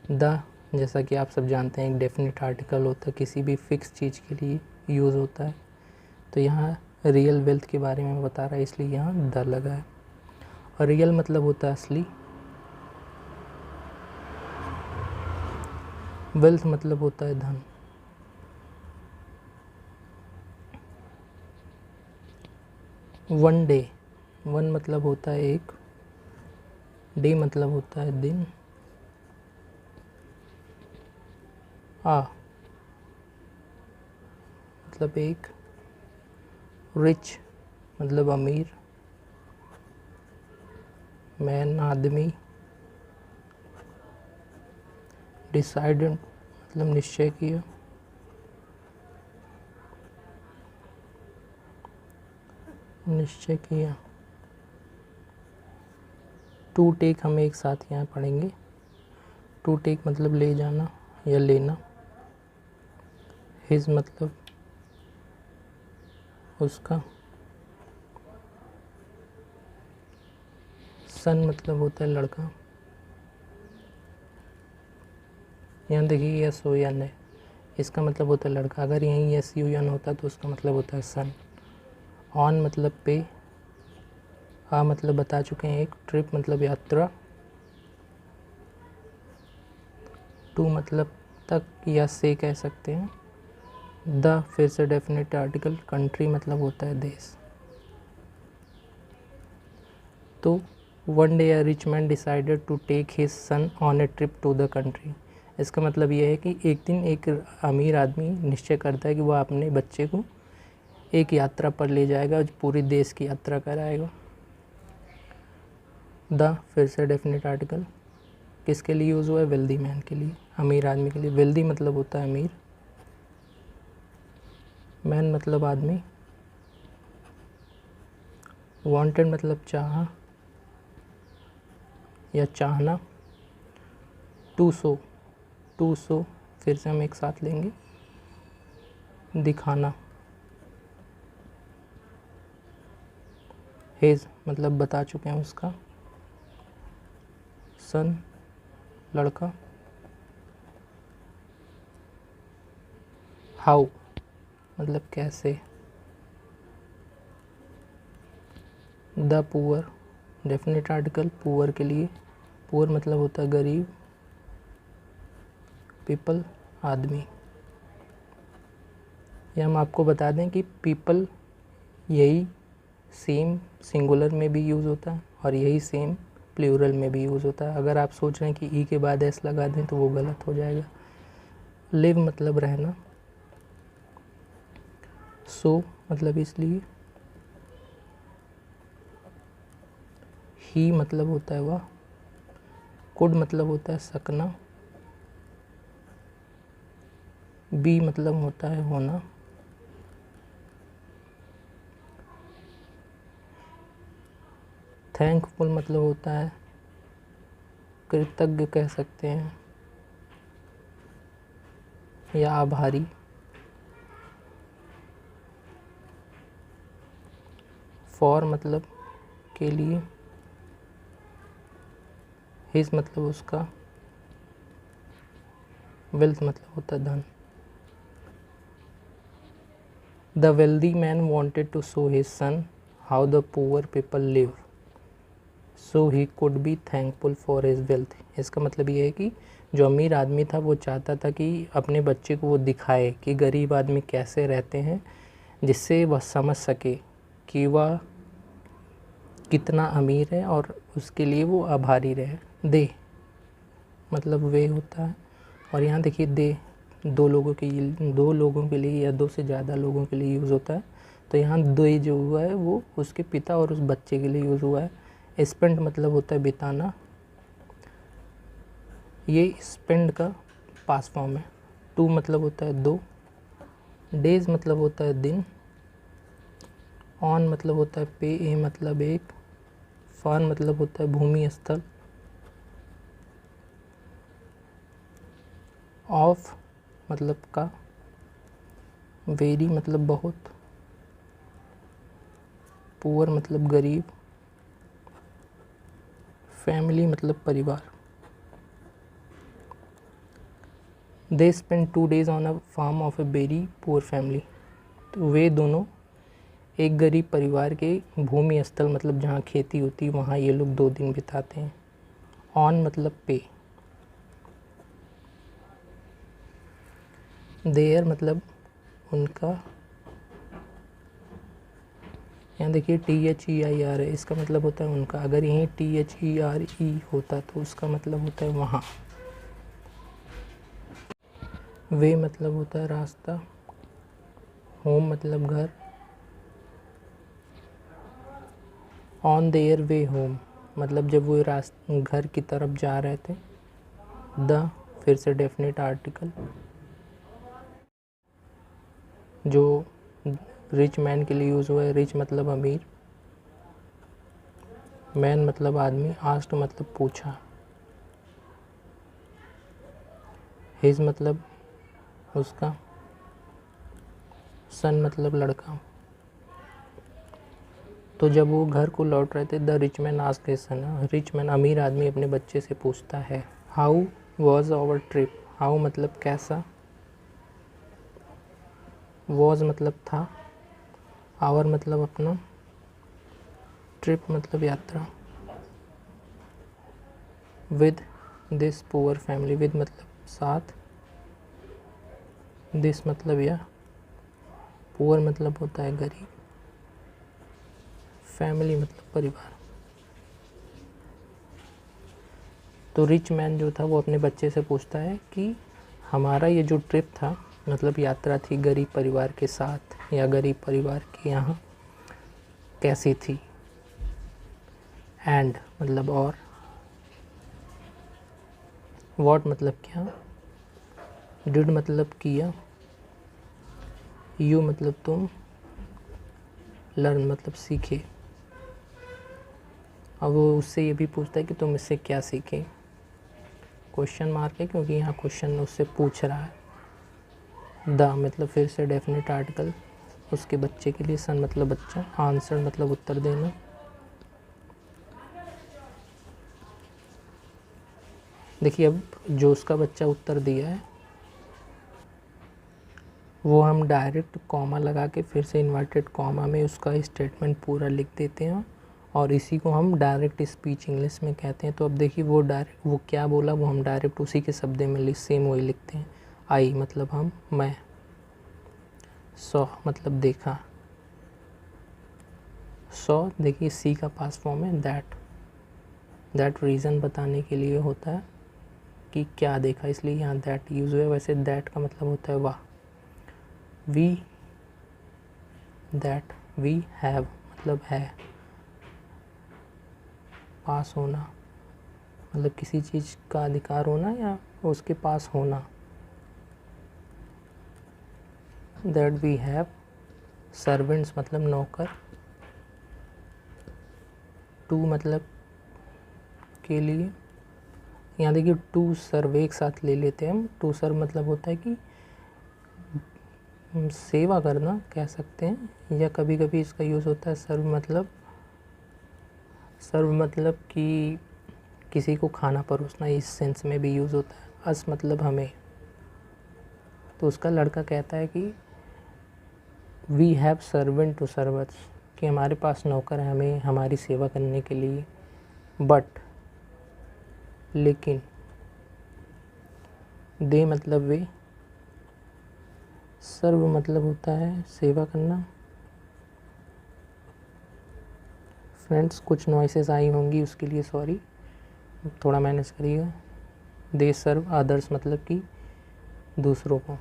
The जैसा कि आप सब जानते हैं एक डेफिनेट आर्टिकल होता है, किसी भी फिक्स चीज़ के लिए यूज़ होता है। तो यहाँ रियल वेल्थ के बारे में बता रहा है, इसलिए यहाँ द लगा है। और रियल मतलब होता है असली, वेल्थ मतलब होता है धन। वन डे, वन मतलब होता है एक, डे मतलब होता है दिन, आ मतलब एक, रिच मतलब अमीर, मैन आदमी, डिसाइडेड मतलब निश्चय किया, निश्चय किया। टू टेक हम एक साथ यहाँ पढ़ेंगे। टू टेक मतलब ले जाना या लेना। हिज मतलब उसका। सन मतलब होता है लड़का। यहाँ देखिए यस ओ एन है, इसका मतलब होता है लड़का। अगर यहीं एस यू एन होता तो उसका मतलब होता है सन। ऑन मतलब पे, आ मतलब बता चुके हैं एक, ट्रिप मतलब यात्रा, टू मतलब तक या से कह सकते हैं। द फिर से डेफिनेट आर्टिकल, कंट्री मतलब होता है देश। तो one day a rich man decided to take his son on a trip to the country. इसका मतलब ये है कि एक दिन एक अमीर आदमी निश्चय करता है कि वह अपने बच्चे को एक यात्रा पर ले जाएगा, पूरे देश की यात्रा कराएगा। द फिर से डेफिनेट आर्टिकल, किसके लिए यूज़ हुआ है? वेल्दी मैन के लिए, अमीर आदमी के लिए। वेल्दी मतलब होता है अमीर, मैन मतलब आदमी, वांटेड मतलब चाहा या चाहना, टू सो, टू सो फिर से हम एक साथ लेंगे, दिखाना। हेज मतलब बता चुके हैं उसका, सन लड़का, हाउ मतलब कैसे, the poor definite article, poor के लिए, पुअर मतलब होता है गरीब, पीपल आदमी। ये हम आपको बता दें कि पीपल यही सेम सिंगुलर में भी यूज़ होता है और यही सेम प्लूरल में भी यूज़ होता है। अगर आप सोच रहे हैं कि ई के बाद एस लगा दें तो वो गलत हो जाएगा। लिव मतलब रहना, सो मतलब इसलिए, ही मतलब होता है वह, कुड मतलब होता है सकना, बी मतलब होता है होना, थैंकफुल मतलब होता है कृतज्ञ कह सकते हैं या आभारी, फॉर मतलब के लिए, हिज मतलब उसका, वेल्थ मतलब होता है धन। The wealthy man wanted to show his son how the poor people live so he could be thankful for his wealth. इसका मतलब ये है कि जो अमीर आदमी था वो चाहता था कि अपने बच्चे को वो दिखाए कि गरीब आदमी कैसे रहते हैं, जिससे वह समझ सके कि वह कितना अमीर है और उसके लिए वो आभारी रहे। दे मतलब वे होता है, और यहाँ देखिए दे दो लोगों के लिए या दो से ज़्यादा लोगों के लिए यूज़ होता है। तो यहाँ दे जो हुआ है वो उसके पिता और उस बच्चे के लिए यूज़ हुआ है। स्पेंड मतलब होता है बिताना, ये स्पेंड का पास फॉर्म है। टू मतलब होता है दो, डेज मतलब होता है दिन, ऑन मतलब होता है पे, ए मतलब एक, फार मतलब होता है भूमि स्थल, ऑफ मतलब का, वेरी मतलब बहुत, पुअर मतलब गरीब, फैमिली मतलब परिवार। They spend 2 days on a farm of a very poor family. तो वे दोनों एक गरीब परिवार के भूमि स्थल मतलब जहाँ खेती होती है वहाँ ये लोग 2 दिन बिताते हैं। ऑन मतलब पे। देयर मतलब उनका, यहाँ देखिए THEIR है, इसका मतलब होता है उनका। अगर यहीं THERE होता तो उसका मतलब होता है वहाँ। वे मतलब होता है रास्ता। होम मतलब घर। ऑन देयर वे होम मतलब जब वो घर की तरफ जा रहे थे। द फिर से डेफिनेट आर्टिकल जो रिच मैन के लिए यूज़ हुआ है। रिच मतलब अमीर। मैन मतलब आदमी। आस्क्ड मतलब पूछा। हिज मतलब उसका। सन मतलब लड़का। तो जब वो घर को लौट रहे थे the rich man asked his son, rich man अमीर आदमी अपने बच्चे से पूछता है how was our trip. How मतलब कैसा। वॉज मतलब था। आवर मतलब अपना। ट्रिप मतलब यात्रा। With this poor family. With मतलब साथ। दिस मतलब यह। पुअर मतलब होता है गरीब। फैमिली मतलब परिवार। तो रिच मैन जो था वो अपने बच्चे से पूछता है कि हमारा ये जो ट्रिप था मतलब यात्रा थी गरीब परिवार के साथ या गरीब परिवार के यहाँ कैसी थी। एंड मतलब और। व्हाट मतलब क्या। डिड मतलब किया। यू मतलब तुम। लर्न मतलब सीखे। अब वो उससे ये भी पूछता है कि तुम इससे क्या सीखे। क्वेश्चन मार्क है क्योंकि यहाँ क्वेश्चन उससे पूछ रहा है। द मतलब फिर से डेफिनेट आर्टिकल उसके बच्चे के लिए। सन मतलब बच्चा। आंसर मतलब उत्तर देना। देखिए अब जो उसका बच्चा उत्तर दिया है वो हम डायरेक्ट कॉमा लगा के फिर से इन्वर्टेड कॉमा में उसका स्टेटमेंट पूरा लिख देते हैं और इसी को हम डायरेक्ट स्पीच इंग्लिश में कहते हैं। तो अब देखिए वो डायरेक्ट वो क्या बोला वो हम डायरेक्ट उसी के शब्द में सेम वही लिखते हैं। आई मतलब हम, मैं। सॉ मतलब देखा। सॉ देखिए सी का पास्ट फॉर्म है दैट। दैट रीज़न बताने के लिए होता है कि क्या देखा, इसलिए यहाँ दैट यूज़ हुआ है। वैसे दैट का मतलब होता है वाह। वी दैट वी हैव मतलब है। पास होना मतलब किसी चीज़ का अधिकार होना या उसके पास होना। That we have. सर्वेंट्स मतलब नौकर। टू मतलब के लिए। यहाँ देखिए टू सर्व एक साथ ले लेते हैं हम। टू सर्व मतलब होता है कि सेवा करना कह सकते हैं या कभी कभी इसका यूज़ होता है सर्व मतलब कि किसी को खाना परोसना, इस सेंस में भी यूज़ होता है। अस मतलब हमें। तो उसका लड़का कहता है कि we have servant to serve us कि हमारे पास नौकर है हमें हमारी सेवा करने के लिए। बट लेकिन। दे मतलब वे। सर्व मतलब होता है सेवा करना। फ्रेंड्स कुछ नॉइसेस आई होंगी उसके लिए सॉरी, थोड़ा मैनेज करिएगा। दे सर्व अदर्स मतलब कि दूसरों को।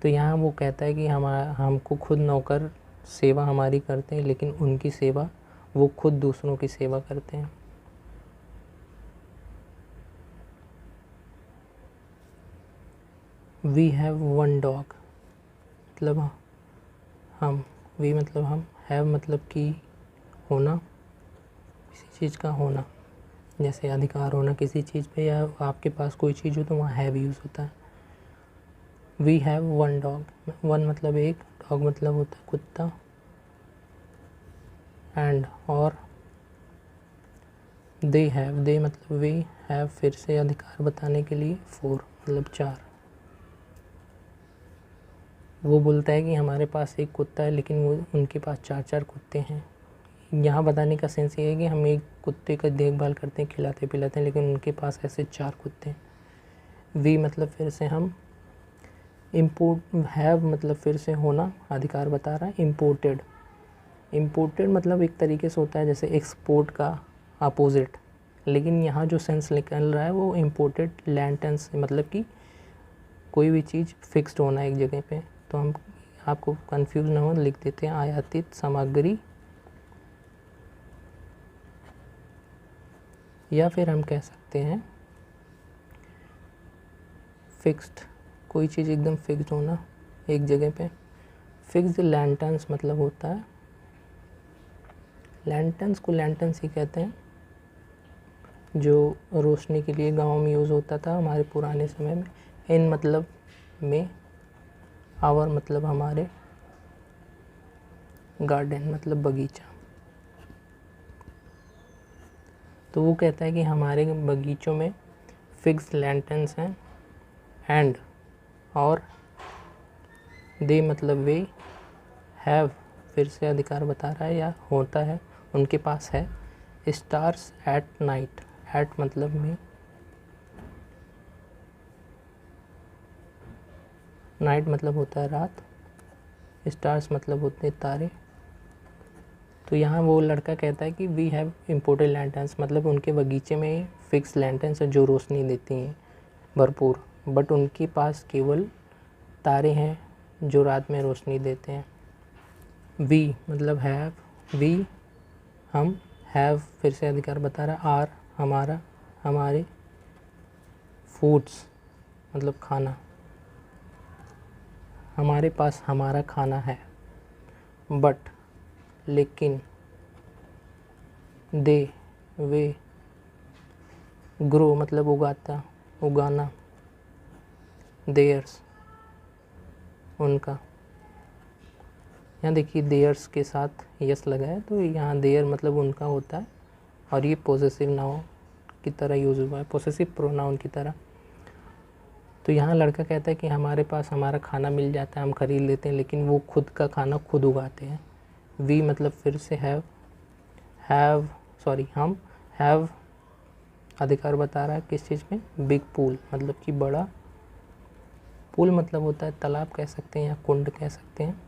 तो यहाँ वो कहता है कि हमको खुद नौकर सेवा हमारी करते हैं लेकिन उनकी सेवा वो खुद दूसरों की सेवा करते हैं। वी हैव वन डॉग मतलब हम। वी मतलब हम। हैव मतलब कि होना, किसी चीज़ का होना, जैसे अधिकार होना किसी चीज़ पे या आपके पास कोई चीज़ हो तो वहाँ हैव यूज़ होता है। We have one dog. One मतलब एक, डॉग मतलब होता है कुत्ता। एंड और दे हैव, दे मतलब वे, हैव फिर से अधिकार बताने के लिए, 4 मतलब 4। वो बोलता है कि हमारे पास एक कुत्ता है लेकिन वो उनके पास 4 कुत्ते हैं। यहाँ बताने का सेंस ये है कि हम एक कुत्ते का देखभाल करते हैं, खिलाते पिलाते हैं, लेकिन उनके पास ऐसे 4 कुत्ते हैं। वी मतलब फिर से हम, इम्पोर्ट, हैव मतलब फिर से होना, अधिकार बता रहा है। इम्पोर्टेड, इम्पोर्टेड मतलब एक तरीके से होता है जैसे एक्सपोर्ट का अपोजिट, लेकिन यहाँ जो सेंस निकल रहा है वो इम्पोर्टेड लैंड टेंस, मतलब कि कोई भी चीज़ फिक्स्ड होना एक जगह पे। तो हम आपको कंफ्यूज ना हो लिख देते हैं आयातित सामग्री, या फिर हम कह सकते हैं फिक्स्ड, कोई चीज़ एकदम फिक्स्ड होना एक जगह पे। फिक्स्ड लैंटर्न्स मतलब होता है, लैंटर्न्स को लैंटर्न्स ही कहते हैं, जो रोशनी के लिए गांव में यूज़ होता था हमारे पुराने समय में। इन मतलब में, आवर मतलब हमारे, गार्डन मतलब बगीचा। तो वो कहता है कि हमारे बगीचों में फिक्स्ड लैंटर्न्स हैं, एंड और, दे मतलब वे, हैव फिर से अधिकार बता रहा है या होता है, उनके पास है, स्टार्स एट नाइट, एट मतलब में, नाइट मतलब होता है रात, स्टार्स मतलब होते हैं तारे। तो यहाँ वो लड़का कहता है कि वी हैव इम्पोर्टेड लैंटर्न्स, मतलब उनके बगीचे में फिक्स लैंटर्न्स हैं जो रोशनी देती हैं भरपूर, बट उनके पास केवल तारे हैं जो रात में रोशनी देते हैं। वी मतलब हैव, वी हम, हैव फिर से अधिकार बता रहा है, आर हमारा, हमारे, फूड्स मतलब खाना, हमारे पास हमारा खाना है, बट लेकिन, दे वे, ग्रो मतलब उगाता, उगाना, देयर्स उनका। यहाँ देखिए देयर्स के साथ यस लगा है, तो यहाँ देयर मतलब उनका होता है, और ये पोजेसिव नाउन की तरह यूज़ हुआ है, पोजेसिव प्रोनाउन की तरह। तो यहाँ लड़का कहता है कि हमारे पास हमारा खाना मिल जाता है, हम खरीद लेते हैं, लेकिन वो खुद का खाना खुद उगाते हैं। वी मतलब फिर से हैव सॉरी हम, हैव अधिकार बता रहा है किस चीज़ में, बिग पूल मतलब कि बड़ा, पूल मतलब होता है तालाब कह सकते हैं या कुंड कह सकते हैं,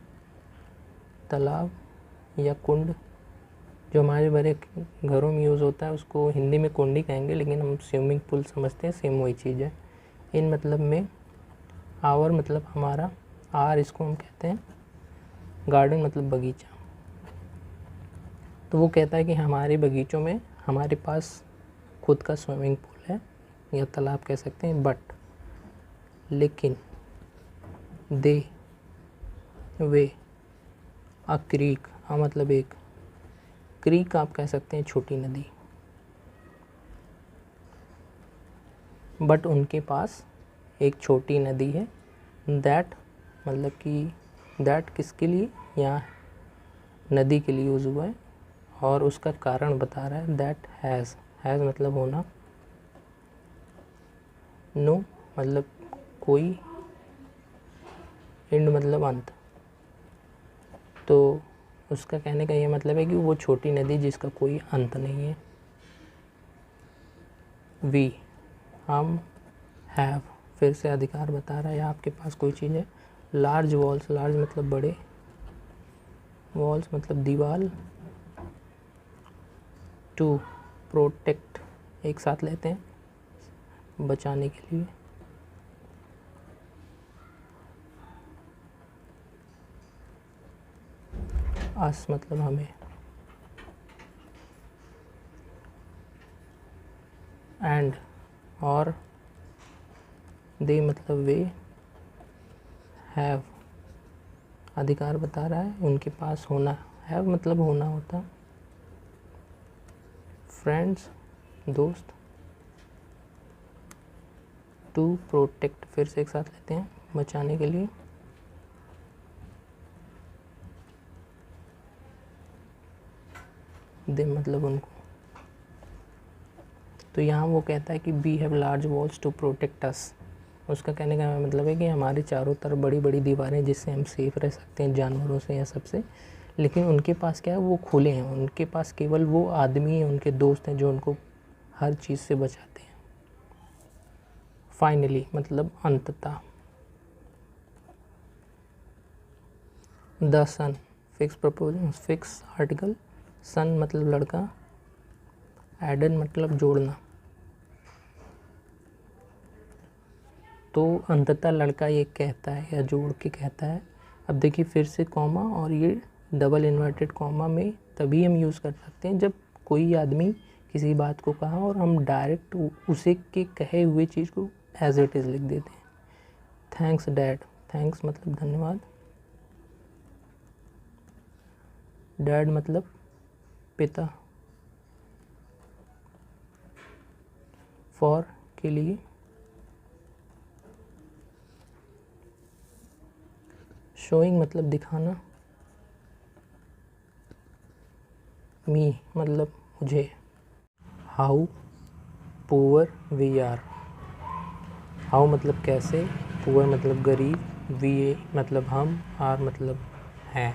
तालाब या कुंड जो हमारे बड़े घरों में यूज़ होता है उसको हिंदी में कुंडी कहेंगे, लेकिन हम स्विमिंग पूल समझते हैं, सेम वही चीज़ है। इन मतलब में, आवर मतलब हमारा, आर इसको हम कहते हैं गार्डन मतलब बगीचा। तो वो कहता है कि हमारे बगीचों में हमारे पास खुद का स्विमिंग पूल है या तालाब कह सकते हैं, बट लेकिन, दे वे, अ क्रीक, अ मतलब एक, क्रीक आप कह सकते हैं छोटी नदी, बट उनके पास एक छोटी नदी है, दैट मतलब कि, दैट किसके लिए, यहाँ नदी के लिए यूज़ हुआ है, और उसका कारण बता रहा है, दैट हैज़, हैज़ मतलब होना, नो मतलब कोई, एंड मतलब अंत। तो उसका कहने का ये मतलब है कि वो छोटी नदी जिसका कोई अंत नहीं है। वी हम, हैव फिर से अधिकार बता रहा है आपके पास कोई चीज़ है, लार्ज वॉल्स, लार्ज मतलब बड़े, वॉल्स मतलब दीवार, टू प्रोटेक्ट एक साथ लेते हैं बचाने के लिए, अस मतलब हमें, एंड और, दे मतलब वे, हैव अधिकार बता रहा है उनके पास होना, हैव मतलब होना होता, फ्रेंड्स दोस्त, टू प्रोटेक्ट फिर से एक साथ लेते हैं बचाने के लिए, दे मतलब उनको। तो यहाँ वो कहता है कि we have large walls to protect us. उसका कहने का मतलब है कि हमारे चारों तरफ बड़ी बड़ी दीवारें जिससे हम सेफ रह सकते हैं जानवरों से या सबसे, लेकिन उनके पास क्या है, वो खुले हैं, उनके पास केवल वो आदमी हैं, उनके दोस्त हैं जो उनको हर चीज़ से बचाते हैं। फाइनली मतलब अंततः। The son fix preposition, fix article, son मतलब लड़का, एडन मतलब जोड़ना। तो अंततः लड़का ये कहता है या जोड़ के कहता है। अब देखिए फिर से कॉमा, और ये डबल इन्वर्टेड कॉमा में तभी हम यूज़ कर सकते हैं जब कोई आदमी किसी बात को कहा और हम डायरेक्ट उसे के कहे हुए चीज़ को एज इट इज़ लिख देते हैं। थैंक्स डैड, थैंक्स मतलब धन्यवाद, डैड मतलब पिता, फॉर के लिए, शोइंग मतलब दिखाना, मी मतलब मुझे, how poor we are, how मतलब कैसे, पुअर मतलब गरीब, वी मतलब हम, आर मतलब है।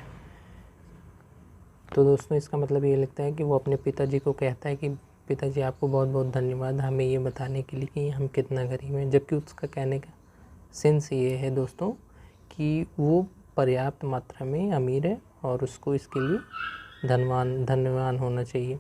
तो दोस्तों इसका मतलब ये लगता है कि वो अपने पिताजी को कहता है कि पिताजी आपको बहुत बहुत धन्यवाद हमें ये बताने के लिए कि हम कितना गरीब हैं, जबकि उसका कहने का सेंस ये है दोस्तों कि वो पर्याप्त मात्रा में अमीर है और उसको इसके लिए धन्यवान होना चाहिए।